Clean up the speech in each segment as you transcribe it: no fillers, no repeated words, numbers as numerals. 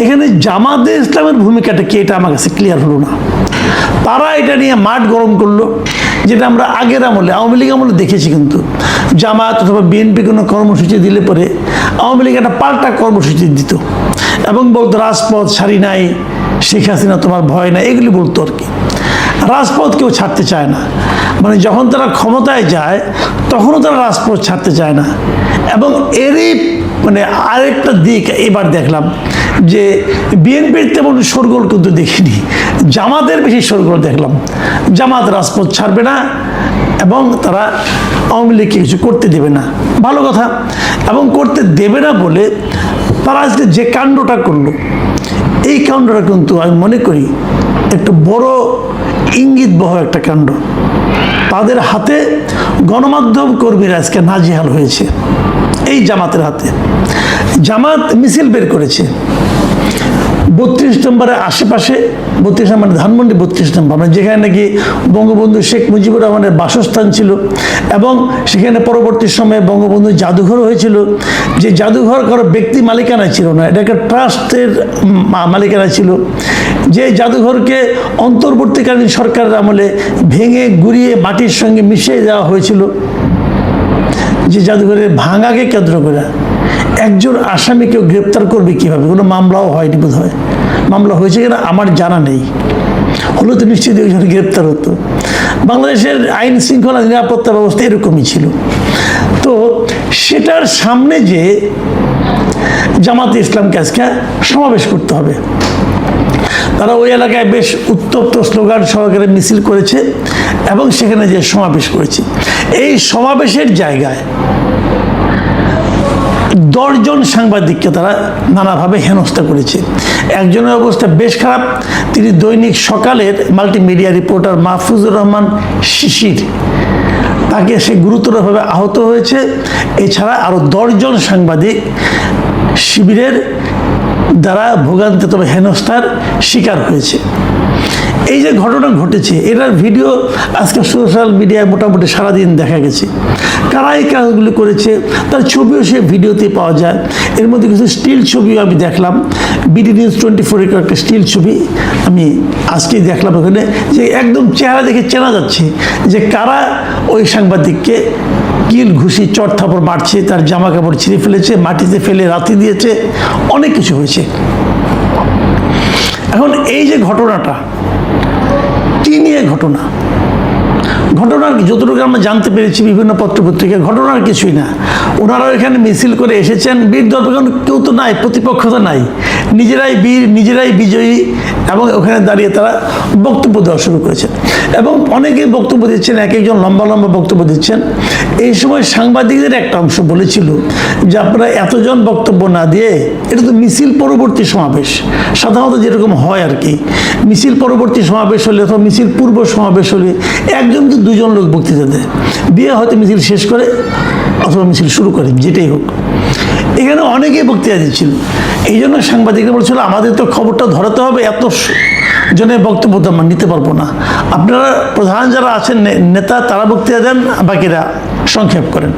এখানে জামাতে ইসলামের ভূমিকাটা কি, এটা আমার কাছে ক্লিয়ার হলো না। তারা এটা নিয়ে মাঠ গরম করলো, যেটা আমরা আগের আমলে আওয়ামী লীগ আমলে দেখেছি। কিন্তু জামাত অথবা বিএনপি কোনো কর্মসূচি দিলে পরে আওয়ামী লীগ একটা পাল্টা কর্মসূচি দিত এবং বলতো রাজপথ ছাড়ি নাই, শেখ হাসিনা তোমার ভয় নাই, এগুলি বলতো আর কি। রাজপথ কেউ ছাড়তে চায় না, মানে যখন তারা ক্ষমতায় যায় তখনও তারা রাজপথ ছাড়তে চায় না। এবং এরই মানে আরেকটা দিক এবার দেখলাম যে বিএনপির তেমন শোরগোল কিন্তু দেখিনি, জামাতের বেশি শোরগোল দেখলাম। জামাত রাজপথ ছাড়বে না এবং তারা আওয়ামী লীগকে কিছু করতে দেবে না, ভালো কথা। এবং করতে দেবে না বলে তারা আজকে যে কাণ্ডটা করলো, এই কাণ্ডটা কিন্তু আমি মনে করি একটু বড় ইঙ্গিতবহ একটা কাণ্ড। তাদের হাতে গণমাধ্যম কর্মীরা আজকে নাজেহাল হয়েছে, এই জামাতের হাতে। জামাত মিছিল বের করেছে 32 নম্বরের আশেপাশে, 32 নম্বর ধানমন্ডি 32 নম্বর, মানে যেখানে নাকি বঙ্গবন্ধু শেখ মুজিবুর রহমানের বাসস্থান ছিল এবং সেখানে পরবর্তী সময়ে বঙ্গবন্ধু জাদুঘর হয়েছিল। যে জাদুঘর কারো ব্যক্তি মালিকানা ছিল না, এটা একটা ট্রাস্টের মালিকানা ছিল। যে জাদুঘরকে অন্তর্বর্তীকালীন সরকারের আমলে ভেঙে গুঁড়িয়ে মাটির সঙ্গে মিশিয়ে দেওয়া হয়েছিল। যে জাদুঘরের ভাঙাকে কেন্দ্র করে একজন আসামিকেও গ্রেপ্তার করবে কীভাবে? কোনো মামলাও হয়নি বোধ হয়। মামলা হয়েছে কিনা আমার জানা নেই, হলো তো নিশ্চিত ওইখানে গ্রেপ্তার হতো। বাংলাদেশের আইন শৃঙ্খলা নিরাপত্তা ব্যবস্থা এরকমই ছিল। তো সেটার সামনে যে জামাতে ইসলামকে আজকে সমাবেশ করতে হবে, তারা ওই এলাকায় বেশ উত্তপ্ত স্লোগান সহকারে মিছিল করেছে এবং সেখানে যে সমাবেশ করেছে, এই সমাবেশের জায়গায় 10 জন সাংবাদিককে তারা নানাভাবে হেনস্থা করেছে। একজনের অবস্থা বেশ খারাপ, তিনি দৈনিক সকালের মাল্টিমিডিয়া রিপোর্টার মাহফুজুর রহমান শিশির, তাকে সে গুরুতরভাবে আহত হয়েছে। এছাড়া আরও 10 জন সাংবাদিক শিবিরের দ্বারা ভোগান্তি তবে হেনস্থার শিকার হয়েছে। এই যে ঘটনা ঘটেছে, এটার ভিডিও আজকে সোশ্যাল মিডিয়ায় মোটামুটি সারাদিন দেখা গেছে। কারা এই কাজগুলি করেছে তার ছবিও সে ভিডিওতে পাওয়া যায়। এর মধ্যে কিছু স্টিল ছবিও আমি দেখলাম, বিডি নিউজ 24-এর একটা স্টিল ছবি আমি আজকেই দেখলাম। ওখানে যে একদম চেহারা দেখে চেনা যাচ্ছে যে কারা ওই সাংবাদিককে কিল ঘুষি চট থাপড় মারছে, তার জামা কাপড় ছিঁড়ে ফেলেছে, মাটিতে ফেলে রাতি দিয়েছে, অনেক কিছু হয়েছে। এখন এই যে ঘটনাটা কি নিয়ে ঘটনার যতটুকু আমরা জানতে পেরেছি বিভিন্ন পত্রপত্রিকায়, ঘটনার কিছুই না। ওনারা এখানে মিছিল করে এসেছেন, বীর দর্পণ কেউ তো নাই, প্রতিপক্ষ তো নাই, নিজেরাই বীর, নিজেরাই বিজয়ী। এবং ওখানে দাঁড়িয়ে তারা বক্তব্য দেওয়া শুরু করেছেন এবং অনেকেই বক্তব্য দিচ্ছেন, এক একজন লম্বা লম্বা বক্তব্য দিচ্ছেন। এই সময় সাংবাদিকদের একটা অংশ বলেছিল যে আপনারা এতজন বক্তব্য না দিয়ে, এটা তো মিছিল পরবর্তী সমাবেশ, সাধারণত যেরকম হয় আর কি, মিছিল পরবর্তী সমাবেশ হলে অথবা মিছিল পূর্ব সমাবেশ হলে একজনকে 2 জন লোক বক্তৃতা দেয়, দিয়ে হয়তো মিছিল শেষ করে অথবা মিছিল শুরু করে, যেটাই হোক। এখানে অনেকেই বক্তৃতা দিচ্ছিল। এই জন্য সাংবাদিকরা বলছিল আমাদের তো খবরটা ধরাতে হবে, এত জনের বক্তব্য তো আমরা নিতে পারবো না, আপনারা প্রধান যারা আছেন নেতা তারা বক্তৃতা দেন, বাকিরা সংক্ষেপ করেন।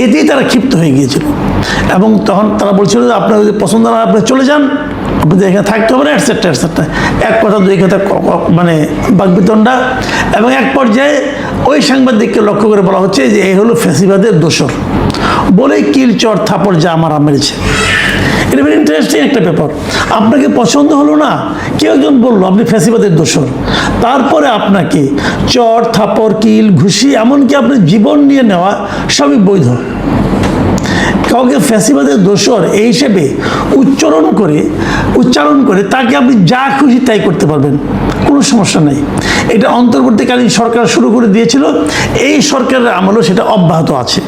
এতেই তারা ক্ষিপ্ত হয়ে গিয়েছিল এবং তখন তারা বলছিল যে আপনার যদি পছন্দ না আপনি চলে যান, আপনাদের এখানে থাকতে হবে না, এটসেট্রা এটসেট্রা, এক কথা 2 কথা মানে বাকবিতণ্ডা। এবং এক পর্যায়ে ওই সাংবাদিককে লক্ষ্য করে বলা হচ্ছে যে এই হলো ফ্যাসিবাদের দোসর, বলে কিল চর থাপড় যা আমার মেরেছে। এটা ভেরি ইন্টারেস্টিং একটা ব্যাপার। আপনাকে পছন্দ হলো না, কেউ একজন বললো আপনি ফ্যাসিবাদের দোসর, তারপরে আপনাকে চর থাপড় কিল ঘুষি এমনকি আপনার জীবন নিয়ে নেওয়া সবই বৈধ। কাউকে ফ্যাসিবাদের দোসর এই হিসেবে উচ্চারণ করে তাকে আপনি যা খুশি তাই করতে পারবেন, কোনো সমস্যা নেই। এটা অন্তর্বর্তীকালীন সরকার শুরু করে দিয়েছিল, এই সরকারের আমলেও সেটা অব্যাহত আছে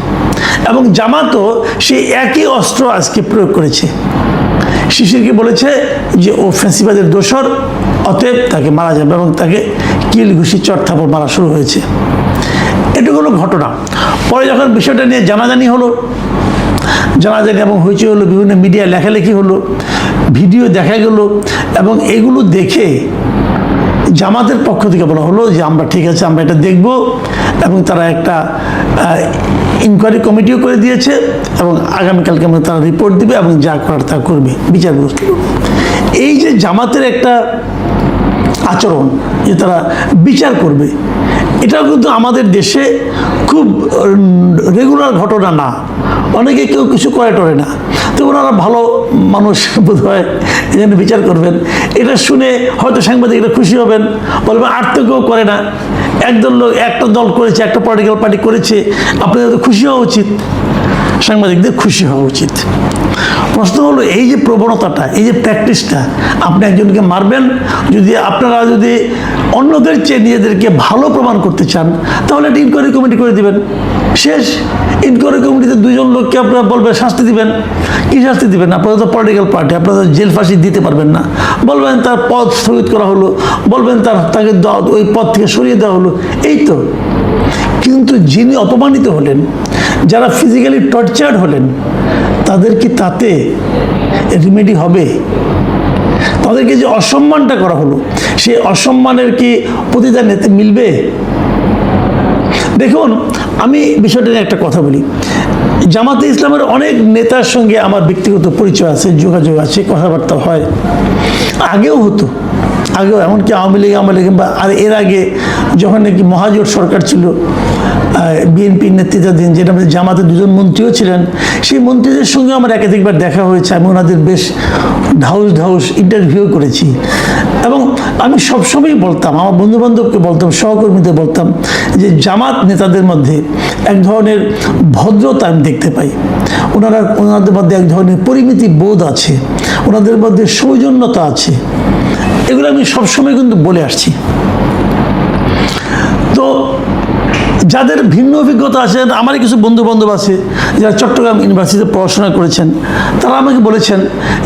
এবং জামাতও সেই একই অস্ত্র আজকে প্রয়োগ করেছে। শিশিরকে বলেছে যে ও ফ্যাসিবাদের দোসর, অতএব তাকে মারা যাবে এবং তাকে কিল ঘুষি চট থাপড় মারা শুরু হয়েছে। এটা হলো ঘটনা। পরে যখন বিষয়টা নিয়ে জানাজানি হলো এবং হয়েছে হলো, বিভিন্ন মিডিয়া লেখালেখি হলো, ভিডিও দেখা গেল এবং এগুলো দেখে জামাতের পক্ষ থেকে বলা হলো যে আমরা ঠিক আছে, আমরা এটা দেখব, এবং তারা একটা ইনকোয়ারি কমিটিও করে দিয়েছে এবং আগামীকালকে আমরা তারা রিপোর্ট দিবে এবং যা করার তা করবে, বিচার ব্যবস্থা করবে। এই যে জামাতের একটা আচরণ যে তারা বিচার করবে, এটাও কিন্তু আমাদের দেশে খুব রেগুলার ঘটনা না। অনেকে কেউ কিছু করে টরে না, তো ওনারা ভালো মানুষ বোধ হয়, এই জন্য বিচার করবেন। এটা শুনে হয়তো সাংবাদিকরা খুশি হবেন, বলবেন আর তো কেউ করে না, একদল লোক একটা দল করেছে, একটা পলিটিক্যাল পার্টি করেছে, আপনাদের তো খুশি হওয়া উচিত, সাংবাদিকদের খুশি হওয়া উচিত। প্রশ্ন হলো এই যে প্রবণতাটা, এই যে প্র্যাকটিসটা, আপনি একজনকে মারবেন, যদি আপনারা যদি অন্যদের চেয়ে নিজেদেরকে ভালো প্রমাণ করতে চান তাহলে একটা ইনকোয়ারি কমিটি করে দিবেন, শেষ। ইনকোয়ারি কমিটিতে দুজন লোককে আপনারা বলবেন শাস্তি দিবেন। কি শাস্তি দিবেন? আপনারা তো পলিটিক্যাল পার্টি, আপনারা তো জেল ফাঁসি দিতে পারবেন না। বলবেন তার পদ স্থগিত করা হলো, বলবেন তাকে ওই পদ থেকে সরিয়ে দেওয়া হলো, এই তো। কিন্তু যিনি অপমানিত হলেন, যারা ফিজিক্যালি টর্চার্ড হলেন, তাদের কি তাতে রিমেডি হবে? তাদেরকে যে অসম্মানটা করা হলো, সেই অসম্মানের কি প্রতিদান এতে মিলবে? দেখুন, আমি বিষয়টা নিয়ে একটা কথা বলি। জামাতে ইসলামের অনেক নেতার সঙ্গে আমার ব্যক্তিগত পরিচয় আছে, যোগাযোগ আছে, কথাবার্তা হয়, আগেও হতো, আগেও এমনকি আওয়ামী লীগ বা আর এর আগে যখন নাকি মহাজোট সরকার ছিল, বিএনপির নেতৃত্বাধীন, যেটা আমাদের জামাতে দুজন মন্ত্রীও ছিলেন, সেই মন্ত্রীদের সঙ্গে আমার একাধিকবার দেখা হয়েছে। আমি ওনাদের বেশ ঢাউস ইন্টারভিউ করেছি, এবং আমি সবসময়ই বলতাম, আমার বন্ধুবান্ধবকে বলতাম, সহকর্মীদের বলতাম যে জামাত নেতাদের মধ্যে এক ধরনের ভদ্রতা আমি দেখতে পাই। ওনাদের মধ্যে এক ধরনের পরিমিতি বোধ আছে, ওনাদের মধ্যে সৌজন্যতা আছে। এগুলো আমি সবসময় কিন্তু বলে আসছি। তো যাদের ভিন্ন অভিজ্ঞতা আছে, আমারই কিছু বন্ধু আছে যারা চট্টগ্রাম ইউনিভার্সিটিতে পড়াশোনা করেছেন, তারা আমাকে বলেছেন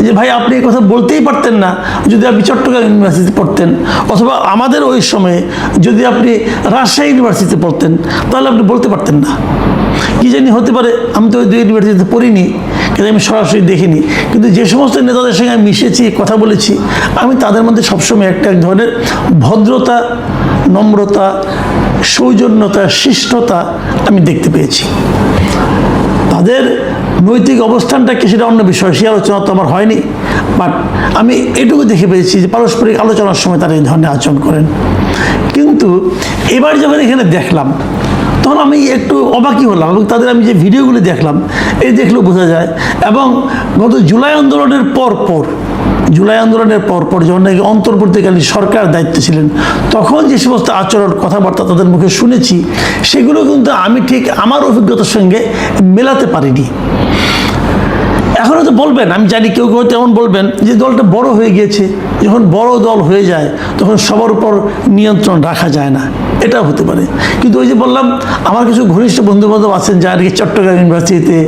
যে ভাই, আপনি এই কথা বলতেই পারতেন না যদি আপনি চট্টগ্রাম ইউনিভার্সিটিতে পড়তেন, অথবা আমাদের ওই সময়ে যদি আপনি রাজশাহী ইউনিভার্সিটিতে পড়তেন তাহলে আপনি বলতে পারতেন না। কী জানি হতে পারে, আমি তো ওই দুই ইউনিভার্সিটিতে পড়িনি, কিন্তু আমি সরাসরি দেখিনি। কিন্তু যে সমস্ত নেতাদের সঙ্গে আমি মিশেছি, কথা বলেছি, আমি তাদের মধ্যে সবসময় এক ধরনের ভদ্রতা, নম্রতা, সৌজন্যতা, শিষ্টতা আমি দেখতে পেয়েছি। তাদের নৈতিক অবস্থানটা কি সেটা অন্য বিষয়, সে আলোচনা তো আমার হয়নি, বাট আমি এটুকু দেখে পেয়েছি যে পারস্পরিক আলোচনার সময় তারা এই ধরনের আচরণ করেন। কিন্তু এবার যখন এখানে দেখলাম, তখন আমি একটু অবাকই হলাম, এবং তাদের আমি যে ভিডিওগুলি দেখলাম, এই দেখলেও বোঝা যায়। এবং গত জুলাই আন্দোলনের পর যখন নাকি অন্তর্বর্তীকালীন সরকার দায়িত্ব ছিলেন, তখন যে সমস্ত আচরণ, কথাবার্তা তাদের মুখে শুনেছি, সেগুলো কিন্তু আমি ঠিক আমার অভিজ্ঞতার সঙ্গে মেলাতে পারিনি। এখনও তো বলবেন, আমি জানি কেউ কেউ তেমন বলবেন যে দলটা বড় হয়ে গিয়েছে, যখন বড় দল হয়ে যায় তখন সবার উপর নিয়ন্ত্রণ রাখা যায় না, এটাও হতে পারে। কিন্তু ওই যে বললাম, আমার কিছু ঘনিষ্ঠ বন্ধুবান্ধব আছেন যারা কি চট্টগ্রাম ইউনিভার্সিটিতে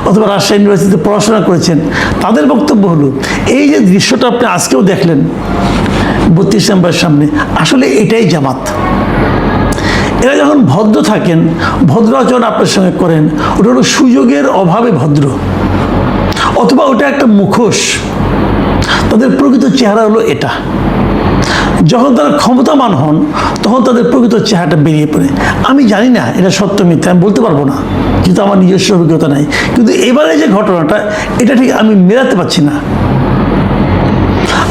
অথবা রাজশাহী ইউনিভার্সিটিতে পড়াশোনা করেছেন, তাদের বক্তব্য হলো এই যে দৃশ্যটা আপনি আজকেও দেখলেন 32 নম্বরের সামনে, আসলে এটাই জামাত। এরা যখন ভদ্র থাকেন, ভদ্র আচরণ আপনার সঙ্গে করেন, ওটা হলো সুযোগের অভাবে ভদ্র, অথবা ওটা একটা মুখোশ। তাদের প্রকৃত চেহারা হলো এটা। যখন তারা ক্ষমতাবান হন, তখন তাদের প্রকৃত চেহারাটা বেরিয়ে পড়ে। আমি জানি না এটা সত্য মিথ্যা, আমি বলতে পারবো না, যেহেতু আমার নিজস্ব অভিজ্ঞতা নাই। কিন্তু এবারে যে ঘটনাটা, এটা ঠিক আমি মেলাতে পারছি না।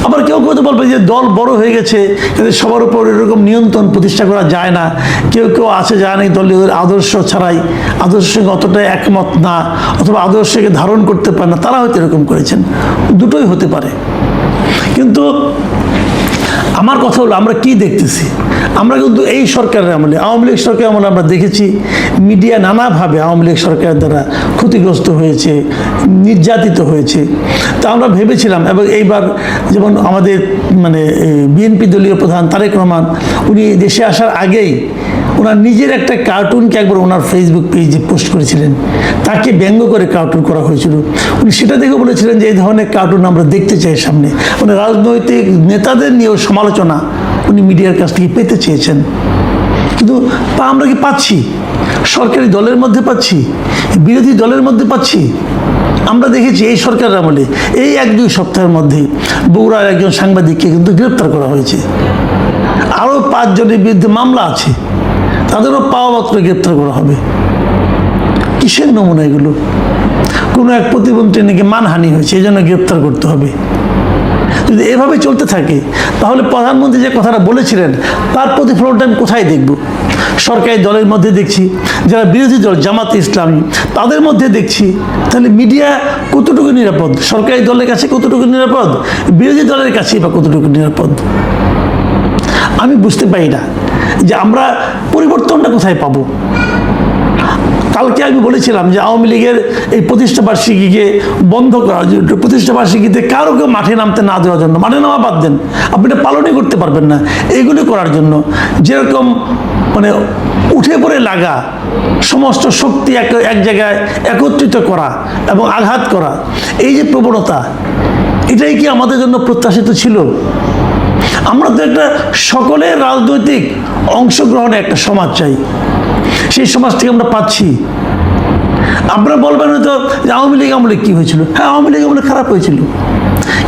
আবার কেউ তো বলবে যে দল বড় হয়ে গেছে, এদের সবার উপর এরকম নিয়ন্ত্রণ প্রতিষ্ঠা করা যায় না। কেউ আছে যারা নাকি দলের আদর্শ ছাড়াই, আদর্শের সঙ্গে অতটা একমত না, অথবা আদর্শকে ধারণ করতে পারে না, তারা হয়তো এরকম করেছেন। দুটোই হতে পারে। কিন্তু আমার কথা হলো, আমরা কি দেখতেছি? আমরা কিন্তু এই সরকারের আমলে, আওয়ামী লীগ সরকারের আমলে আমরা দেখেছি মিডিয়া নানাভাবে আওয়ামী লীগ সরকারের দ্বারা ক্ষতিগ্রস্ত হয়েছে, নির্যাতিত হয়েছে। তা আমরা ভেবেছিলাম, এবং এইবার যেমন আমাদের বিএনপি দলীয় প্রধান তারেক রহমান, উনি দেশে আসার আগেই ওনার নিজের একটা কার্টুনকে একবার ওনার ফেসবুক পেজে পোস্ট করেছিলেন, তাকে ব্যঙ্গ করে কার্টুন করা হয়েছিল। উনি সেটা দেখে বলেছিলেন যে এই ধরনের কার্টুন আমরা দেখতে চাই সামনে। রাজনৈতিক নেতাদের নিয়েও সমালোচনা উনি মিডিয়ার কাছ থেকে পেতে চেয়েছেন। কিন্তু তা আমরা কি পাচ্ছি? সরকারি দলের মধ্যে পাচ্ছি, বিরোধী দলের মধ্যে পাচ্ছি। আমরা দেখেছি এই সরকারের আমলে এই 1-2 সপ্তাহের মধ্যে বগুড়ার একজন সাংবাদিককে কিন্তু গ্রেপ্তার করা হয়েছে। আরও 5 জনের বিরুদ্ধে মামলা আছে, তাদেরও পাওয়া মাত্র গ্রেপ্তার করা হবে। কিসের নমুনা এগুলো? কোনো এক প্রতিমন্ত্রী নাকি মানহানি হয়েছে, এই জন্য গ্রেপ্তার করতে হবে। যদি এভাবে চলতে থাকে তাহলে প্রধানমন্ত্রী যে কথাটা বলেছিলেন তার প্রতিফলনটা আমি কোথায় দেখব? সরকারি দলের মধ্যে দেখছি, যারা বিরোধী দল জামাত ইসলামী তাদের মধ্যে দেখছি। তাহলে মিডিয়া কতটুকু নিরাপদ? সরকারি দলের কাছে কতটুকু নিরাপদ? বিরোধী দলের কাছেই বা কতটুকু নিরাপদ? আমি বুঝতে পারি না যে আমরা পরিবর্তনটা কোথায় পাবো। কালকে আমি বলেছিলাম যে আওয়ামী লীগের এই প্রতিষ্ঠাবার্ষিকীকে বন্ধ করার জন্য, প্রতিষ্ঠাবার্ষিকীতে কারোকে মাঠে নামতে না দেওয়ার জন্য, মাঠে নামা বাদ দেন, আপনি এটা পালনই করতে পারবেন না, এইগুলি করার জন্য যেরকম মানে উঠে পড়ে লাগা, সমস্ত শক্তি এক জায়গায় একত্রিত করা এবং আঘাত করা, এই যে প্রবণতা, এটাই কি আমাদের জন্য প্রত্যাশিত ছিল? আমরা তো একটা সকলের রাজনৈতিক অংশগ্রহণে একটা সমাজ চাই, সেই সমাজ থেকে আমরা পাচ্ছি। আপনারা বলবেন হয়তো যে আওয়ামী লীগ আমলে কী হয়েছিল? হ্যাঁ, আওয়ামী লীগ আমলে খারাপ হয়েছিল,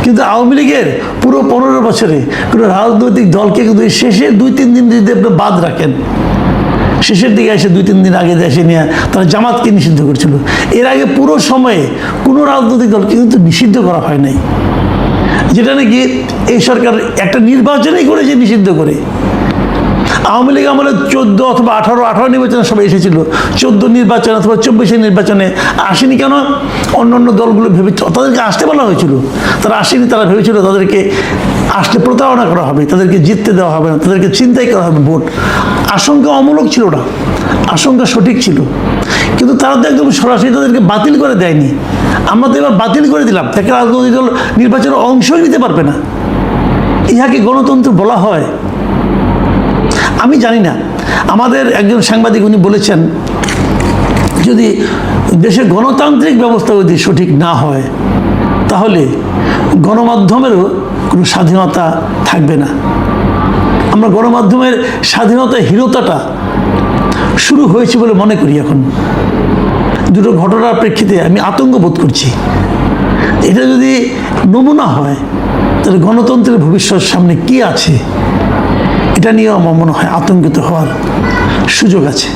কিন্তু আওয়ামী লীগের পুরো 15 বছরে কোনো রাজনৈতিক দলকে কিন্তু শেষের 2-3 দিন যদি আপনি বাদ রাখেন, শেষের দিকে এসে 2-3 দিন আগে এসে নিয়ে তারা জামাতকে নিষিদ্ধ করেছিল। এর আগে পুরো সময়ে কোনো রাজনৈতিক দলকে কিন্তু নিষিদ্ধ করা হয় নাই, যেটা নাকি এই সরকার একটা নির্বাচনেই করেছে নিষিদ্ধ করে। আওয়ামী লীগ আমলে 14 অথবা 18 নির্বাচনে সবাই এসেছিল, 14 নির্বাচনে অথবা 24 নির্বাচনে আসেনি কেন? অন্য দলগুলো ভেবেছিল, তাদেরকে আসতে বলা হয়েছিল, তারা আসেনি। তারা ভেবেছিল তাদেরকে আসলে প্রতারণা করা হবে, তাদেরকে জিততে দেওয়া হবে না, তাদেরকে চিন্তাই করা হবে ভোট। আশঙ্কা অমূলক ছিল না, আশঙ্কা সঠিক ছিল, কিন্তু তারা তো একদম সরাসরি তাদেরকে বাতিল করে দেয়নি। আমরা তো এবার বাতিল করে দিলাম, তাকে রাজনৈতিক দল নির্বাচনের অংশই নিতে পারবে না। ইহাকে গণতন্ত্র বলা হয়? আমি জানি না। আমাদের একজন সাংবাদিক উনি বলেছেন, যদি দেশের গণতান্ত্রিক ব্যবস্থা যদি সঠিক না হয় তাহলে গণমাধ্যমেরও কোনো স্বাধীনতা থাকবে না। আমরা গণমাধ্যমের স্বাধীনতাহীনতাটা শুরু হয়েছে বলে মনে করি। এখন দুটো ঘটনার প্রেক্ষিতে আমি আতঙ্ক বোধ করছি। এটা যদি নমুনা হয় তাহলে গণতন্ত্রের ভবিষ্যৎ সামনে কি আছে, এটা নিয়েও আমার মনে হয় আতঙ্কিত হওয়ার সুযোগ আছে।